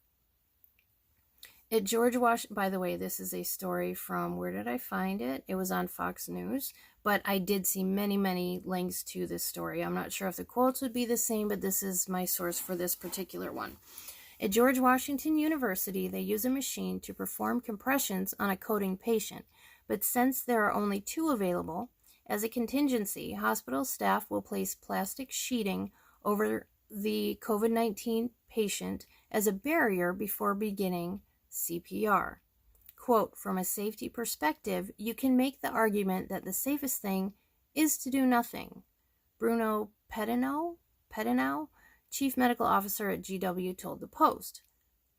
At George Washington, by the way, this is a story from, where did I find it? It was on Fox News, but I did see many, many links to this story. I'm not sure if the quotes would be the same, but this is my source for this particular one. At George Washington University, they use a machine to perform compressions on a coding patient, but since there are only 2 available, As a contingency, hospital staff will place plastic sheeting over the COVID-19 patient as a barrier before beginning CPR. Quote, from a safety perspective, you can make the argument that the safest thing is to do nothing. Bruno Pedinau, chief medical officer at GW, told the Post.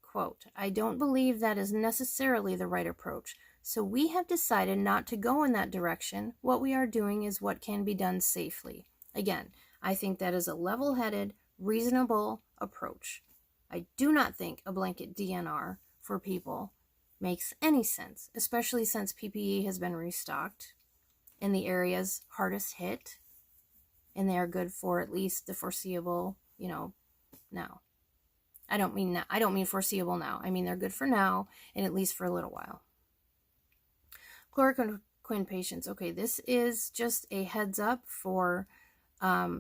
Quote, I don't believe that is necessarily the right approach, so we have decided not to go in that direction. What we are doing is what can be done safely. Again, I think that is a level-headed, reasonable approach. I do not think a blanket DNR for people makes any sense, especially since PPE has been restocked in the areas hardest hit, and they are good for at least the foreseeable, now. I don't mean foreseeable now. I mean they're good for now and at least for a little while. Chloroquine patients. Okay, this is just a heads up for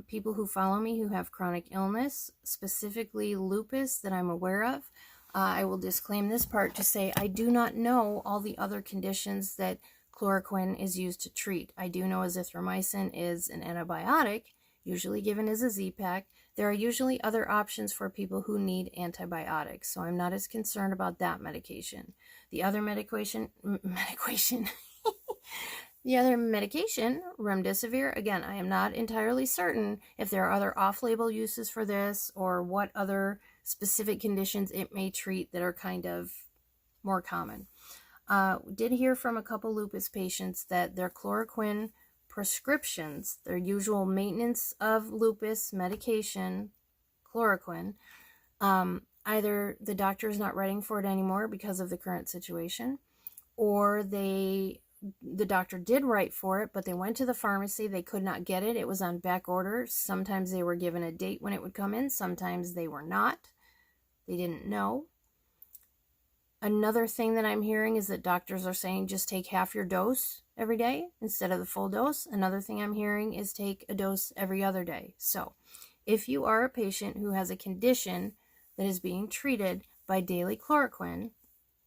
people who follow me who have chronic illness, specifically lupus that I'm aware of. I will disclaim this part to say I do not know all the other conditions that chloroquine is used to treat. I do know azithromycin is an antibiotic, usually given as a Z-Pak. There are usually other options for people who need antibiotics, so I'm not as concerned about that medication. The other medication, remdesivir, again, I am not entirely certain if there are other off-label uses for this or what other specific conditions it may treat that are kind of more common. Did hear from a couple lupus patients that their chloroquine prescriptions, their usual maintenance of lupus medication, chloroquine, either the doctor is not writing for it anymore because of the current situation, or the doctor did write for it, but they went to the pharmacy, they could not get it, it was on back order. Sometimes they were given a date when it would come in, sometimes they were not. They didn't know. Another thing that I'm hearing is that doctors are saying just take half your dose every day instead of the full dose. Another thing I'm hearing is take a dose every other day. So if you are a patient who has a condition that is being treated by daily chloroquine,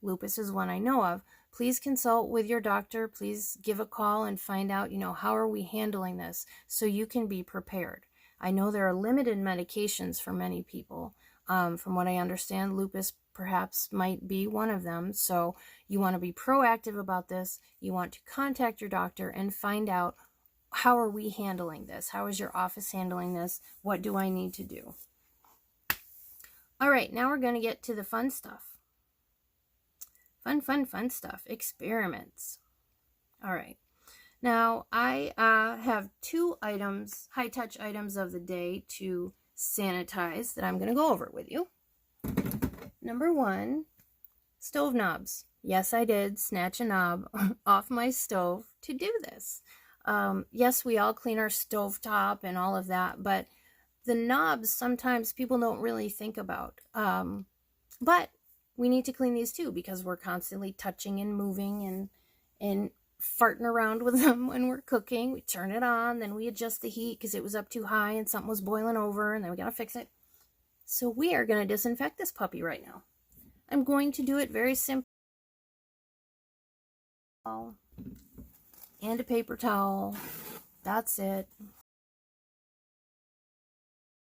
lupus is one I know of, please consult with your doctor. Please give a call and find out, how are we handling this so you can be prepared. I know there are limited medications for many people. From what I understand, lupus perhaps might be one of them. So you want to be proactive about this. You want to contact your doctor and find out, how are we handling this? How is your office handling this? What do I need to do? All right, now we're going to get to the fun stuff. Fun stuff. Experiments. All right. Now, I have 2 items, high-touch items of the day to sanitize that I'm going to go over with you. Number 1, stove knobs. Yes, I did snatch a knob off my stove to do this. Yes, we all clean our stovetop and all of that, but the knobs sometimes people don't really think about. But we need to clean these too because we're constantly touching and moving and farting around with them when we're cooking. We turn it on, then we adjust the heat because it was up too high and something was boiling over, and then we gotta fix it. So we are going to disinfect this puppy right now. I'm going to do it very simple. And a paper towel. That's it.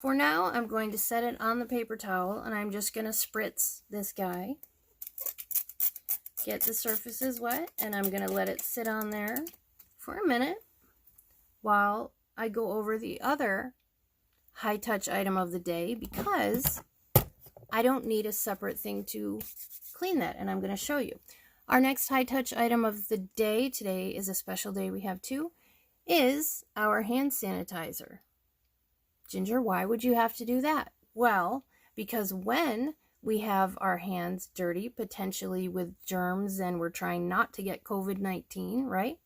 For now, I'm going to set it on the paper towel, and I'm just going to spritz this guy. Get the surfaces wet, and I'm going to let it sit on there for a minute while I go over the other high-touch item of the day, because I don't need a separate thing to clean that, and I'm going to show you. Our next high-touch item of the day, today is a special day, we have 2, is our hand sanitizer. Ginger, why would you have to do that? Well, because when we have our hands dirty, potentially with germs, and we're trying not to get COVID-19, right?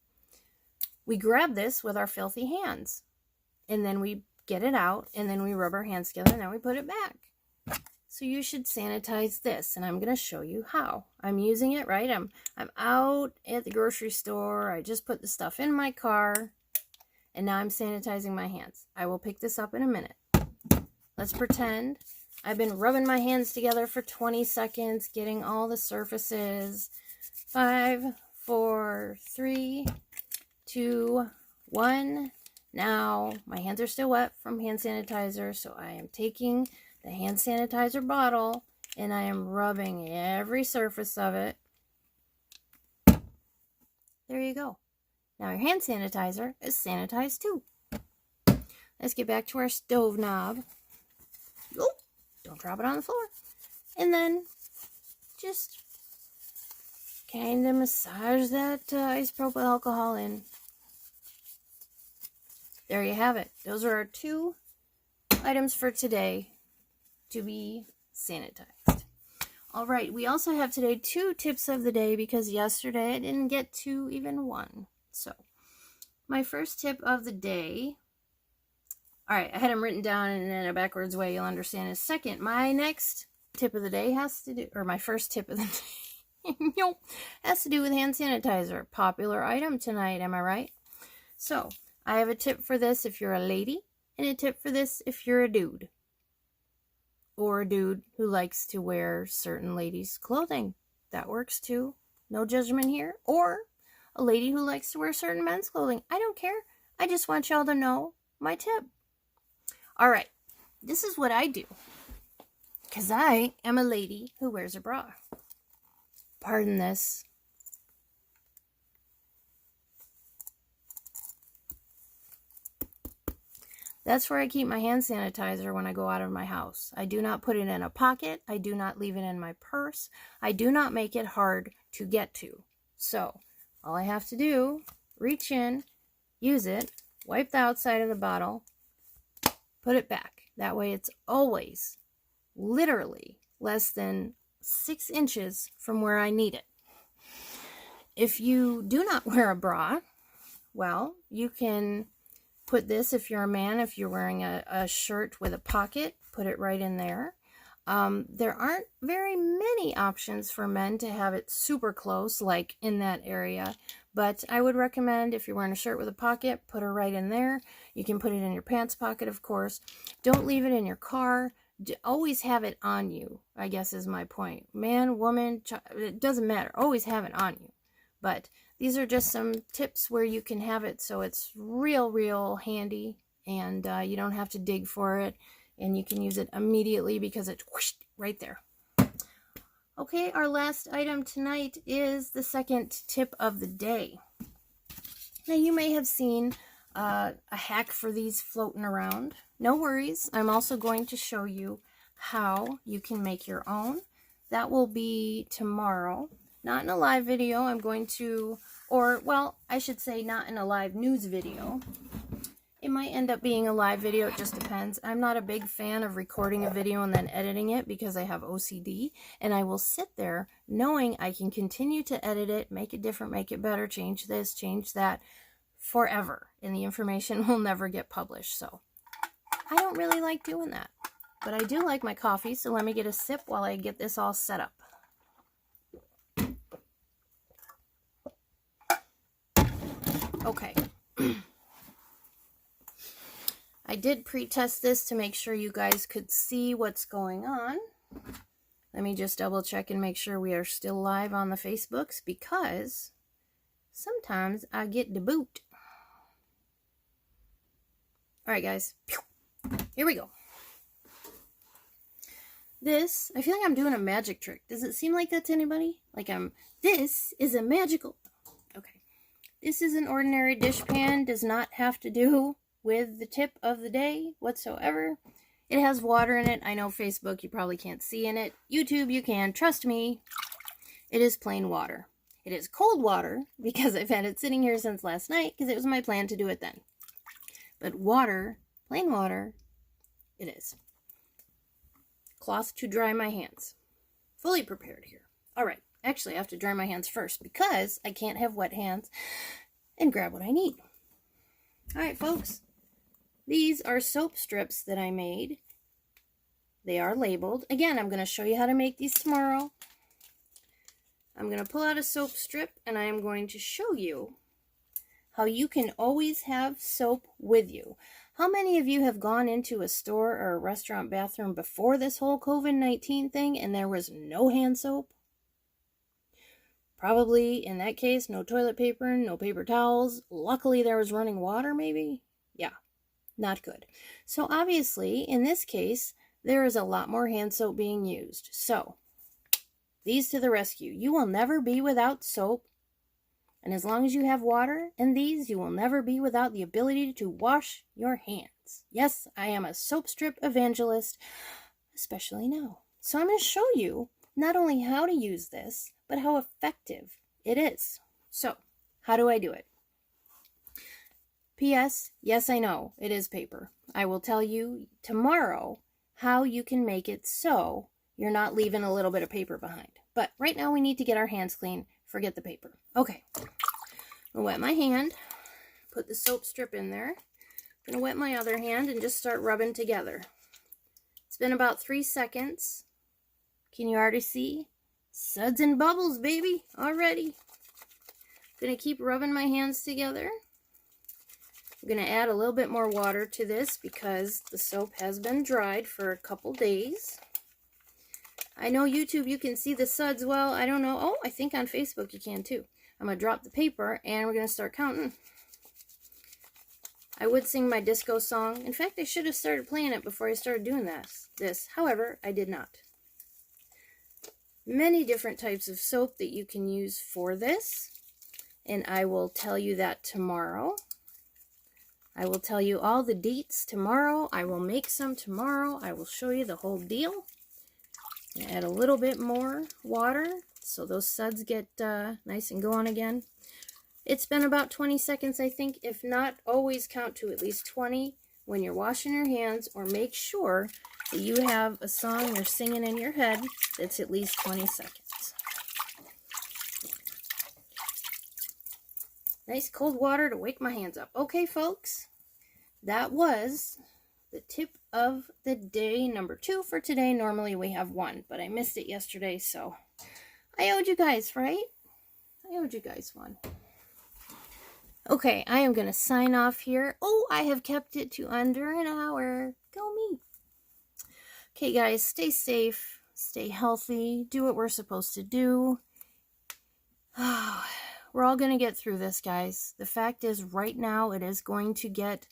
We grab this with our filthy hands, and then we get it out, and then we rub our hands together, and then we put it back. So you should sanitize this, and I'm going to show you how. I'm using it, right? I'm out at the grocery store. I just put the stuff in my car, and now I'm sanitizing my hands. I will pick this up in a minute. Let's pretend I've been rubbing my hands together for 20 seconds, getting all the surfaces. 5, 4, 3, 2, 1. Now, my hands are still wet from hand sanitizer, so I am taking the hand sanitizer bottle and I am rubbing every surface of it. There you go. Now your hand sanitizer is sanitized too. Let's get back to our stove knob. Oh, don't drop it on the floor. And then just kind of massage that isopropyl alcohol in. There you have it. Those are our 2 items for today to be sanitized. All right, we also have today 2 tips of the day because yesterday I didn't get to even 1. So, my first tip of the day, all right, I had them written down and in a backwards way you'll understand in a second. My next tip of the day has to do, or my first tip of the day, has to do with hand sanitizer. Popular item tonight, am I right? So, I have a tip for this if you're a lady, and a tip for this if you're a dude. Or a dude who likes to wear certain ladies' clothing. That works too. No judgment here. Or a lady who likes to wear certain men's clothing. I don't care. I just want y'all to know my tip. All right. This is what I do. Because I am a lady who wears a bra. Pardon this. That's where I keep my hand sanitizer when I go out of my house. I do not put it in a pocket. I do not leave it in my purse. I do not make it hard to get to. So, all I have to do, reach in, use it, wipe the outside of the bottle, put it back. That way it's always, literally, less than 6 inches from where I need it. If you do not wear a bra, well, you can put this, if you're a man, if you're wearing a shirt with a pocket, put it right in there. There aren't very many options for men to have it super close, like in that area. But I would recommend, if you're wearing a shirt with a pocket, put her right in there. You can put it in your pants pocket, of course. Don't leave it in your car. Always have it on you, I guess is my point. Man, woman, it doesn't matter. Always have it on you. But these are just some tips where you can have it so it's real handy, and you don't have to dig for it, and you can use it immediately because it's whoosh, right there. Okay, our last item tonight is the second tip of the day. Now, you may have seen a hack for these floating around. No worries. I'm also going to show you how you can make your own. That will be tomorrow. Not in a live video. I'm going to, or, well, I should say not in a live news video. It might end up being a live video. It just depends. I'm not a big fan of recording a video and then editing it because I have OCD. And I will sit there knowing I can continue to edit it, make it different, make it better, change this, change that, forever. And the information will never get published. So I don't really like doing that. But I do like my coffee, so let me get a sip while I get this all set up. Okay. I did pre-test this to make sure you guys could see what's going on. Let me just double check and make sure we are still live on the Facebooks, because sometimes I get the boot. Alright guys, here we go. This, I feel like I'm doing a magic trick. Does it seem like that to anybody? Like this is a magical, okay. This is an ordinary dishpan, does not have to do with the tip of the day whatsoever. It has water in it. I know Facebook you probably can't see in it. YouTube you can, trust me. It is plain water. It is cold water because I've had it sitting here since last night because it was my plan to do it then. But water, plain water, it is. Cloth to dry my hands. Fully prepared here. Alright, actually I have to dry my hands first because I can't have wet hands and grab what I need. Alright folks, these are soap strips that I made. They are labeled. Again, I'm going to show you how to make these tomorrow. I'm going to pull out a soap strip and I am going to show you how you can always have soap with you. How many of you have gone into a store or a restaurant bathroom before this whole COVID-19 thing and there was no hand soap? Probably, in that case, no toilet paper, no paper towels. Luckily, there was running water, maybe? Yeah, not good. So obviously, in this case, there is a lot more hand soap being used. So, these to the rescue. You will never be without soap. And as long as you have water and these, you will never be without the ability to wash your hands. Yes, I am a soap strip evangelist, especially now. So I'm going to show you not only how to use this, but how effective it is. So, how do I do it? P.S. Yes, I know, it is paper. I will tell you tomorrow how you can make it so you're not leaving a little bit of paper behind. But right now we need to get our hands clean. Forget the paper. Okay. I'm going to wet my hand. Put the soap strip in there. I'm going to wet my other hand and just start rubbing together. It's been about 3 seconds. Can you already see? Suds and bubbles, baby, already. I'm going to keep rubbing my hands together. I'm going to add a little bit more water to this because the soap has been dried for a couple days. I know YouTube, you can see the suds well. I don't know. Oh, I think on Facebook you can too. I'm going to drop the paper and we're going to start counting. I would sing my disco song. In fact, I should have started playing it before I started doing this. However, I did not. Many different types of soap that you can use for this. And I will tell you that tomorrow. I will tell you all the dates tomorrow. I will make some tomorrow. I will show you the whole deal. Add a little bit more water so those suds get nice and going again. It's been about 20 seconds, I think. If not, always count to at least 20 when you're washing your hands, or make sure that you have a song you're singing in your head that's at least 20 seconds. Nice cold water to wake my hands up. Okay, folks, that was the tip of the day number 2 for today. Normally we have 1, but I missed it yesterday, so I owed you guys, right? I owed you guys 1. Okay, I am going to sign off here. Oh, I have kept it to under an hour. Go me. Okay, guys, stay safe, stay healthy, do what we're supposed to do. We're all going to get through this, guys. The fact is, right now, it is going to get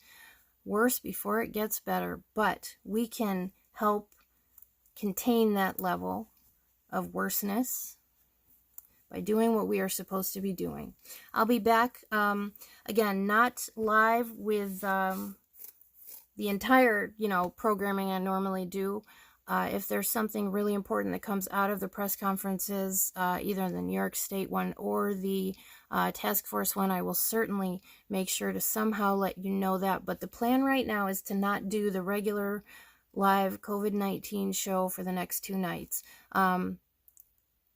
worse before it gets better, but we can help contain that level of worseness by doing what we are supposed to be doing. I'll be back, again, not live with the entire, programming I normally do. If there's something really important that comes out of the press conferences, either the New York State one or the task force one, I will certainly make sure to somehow let you know that. But the plan right now is to not do the regular live COVID-19 show for the next 2 nights.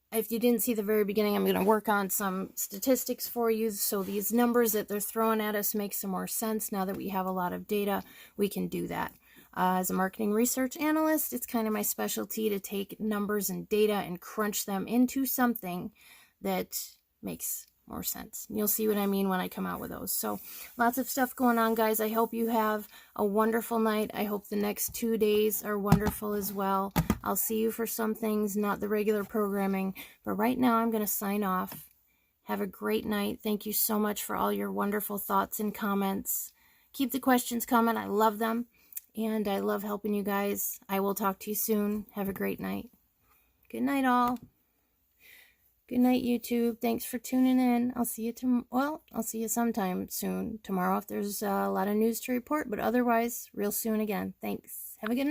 If you didn't see the very beginning, I'm going to work on some statistics for you, so these numbers that they're throwing at us make some more sense. Now that we have a lot of data, we can do that. As a marketing research analyst, it's kind of my specialty to take numbers and data and crunch them into something that makes more sense. You'll see what I mean when I come out with those. So lots of stuff going on, guys. I hope you have a wonderful night. I hope the next 2 days are wonderful as well. I'll see you for some things, not the regular programming. But right now I'm going to sign off. Have a great night. Thank you so much for all your wonderful thoughts and comments. Keep the questions coming. I love them. And I love helping you guys. I will talk to you soon. Have a great night. Good night, all. Good night, YouTube. Thanks for tuning in. I'll see you I'll see you sometime soon. Tomorrow if there's a lot of news to report, but otherwise, real soon again. Thanks. Have a good night.